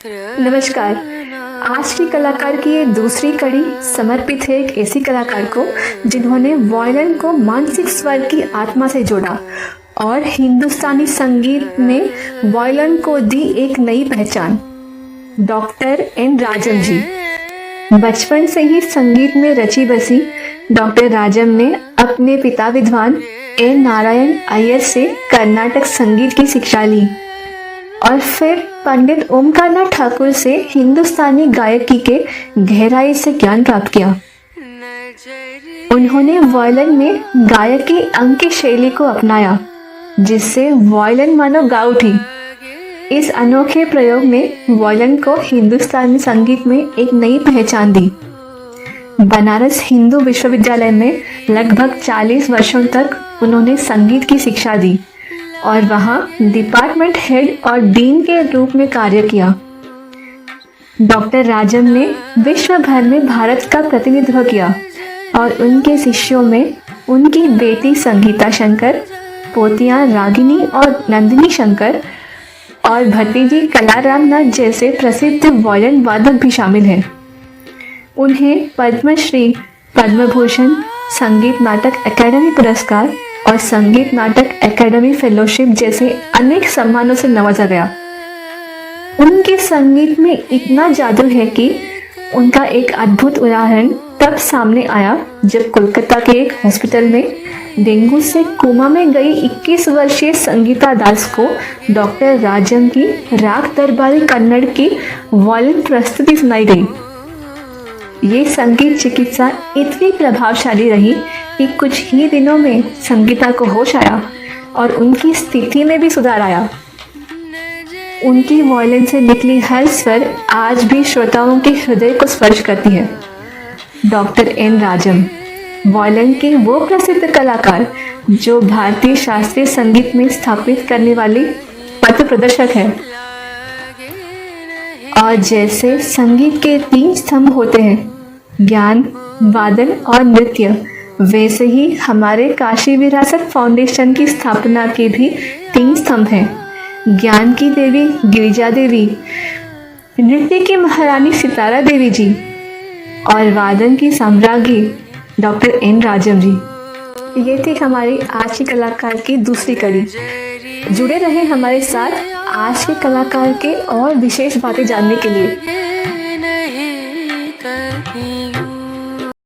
नमस्कार। आज की कलाकार की ये दूसरी कड़ी समर्पित है एक ऐसी कलाकार को जिन्होंने वायलिन को मानसिक स्वर की आत्मा से जोड़ा और हिंदुस्तानी संगीत में वायलिन को दी एक नई पहचान। डॉक्टर एन राजम जी। बचपन से ही संगीत में रची बसी डॉक्टर राजम ने अपने पिता विद्वान एन नारायण अय्यर से कर्नाटक संगीत की शिक्षा ली और फिर पंडित ओमकारनाथ ठाकुर से हिंदुस्तानी गायकी के गहराई से ज्ञान प्राप्त किया। उन्होंने वायलिन में गायकी अंग की शैली को अपनाया, जिससे वायलिन मानो गा उठी। इस अनोखे प्रयोग ने वायलिन को हिंदुस्तानी संगीत में एक नई पहचान दी। बनारस हिंदू विश्वविद्यालय में लगभग 40 वर्षों तक उन्होंने संगीत की शिक्षा दी और वहाँ डिपार्टमेंट हेड और डीन के रूप में कार्य किया। डॉक्टर राजम ने विश्व भर में भारत का प्रतिनिधित्व किया और उनके शिष्यों में उनकी बेटी संगीता शंकर, पोतियां रागिनी और नंदिनी शंकर और भतीजी कलाराम नाथ जैसे प्रसिद्ध वायलिन वादक भी शामिल हैं। उन्हें पद्मश्री, पद्म भूषण, संगीत नाटक अकादमी पुरस्कार और संगीत नाटक अकादमी फेलोशिप जैसे अनेक सम्मानों से नवाजा गया। उनके संगीत में इतना जादू है कि उनका एक अद्भुत उदाहरण तब सामने आया जब कोलकाता के एक हॉस्पिटल में डेंगू से कोमा में गई 21 वर्षीय संगीता दास को डॉक्टर राजम की राग दरबारी कन्नड़ की वायलिन प्रस्तुति सुनाई गई। ये संगीत चिकित्सा इतनी प्रभावशाली रही कि कुछ ही दिनों में संगीता को होश आया और उनकी स्थिति में भी सुधार आया। उनकी वायलिन से निकली हर स्वर आज भी श्रोताओं के हृदय को स्पर्श करती है। डॉक्टर एन राजम वायलिन के वो प्रसिद्ध कलाकार जो भारतीय शास्त्रीय संगीत में स्थापित करने वाली पथ प्रदर्शक है। और जैसे संगीत के 3 स्तंभ होते हैं, ज्ञान, वादन और नृत्य, वैसे ही हमारे काशी विरासत फाउंडेशन की स्थापना के भी 3 स्तंभ हैं। ज्ञान की देवी गिरिजा देवी, नृत्य की महारानी सितारा देवी जी और वादन की साम्राज्ञी डॉक्टर एन राजम जी। ये थी हमारी आज की कलाकार की दूसरी कड़ी। जुड़े रहें हमारे साथ आज के कलाकार के और विशेष बातें जानने के लिए।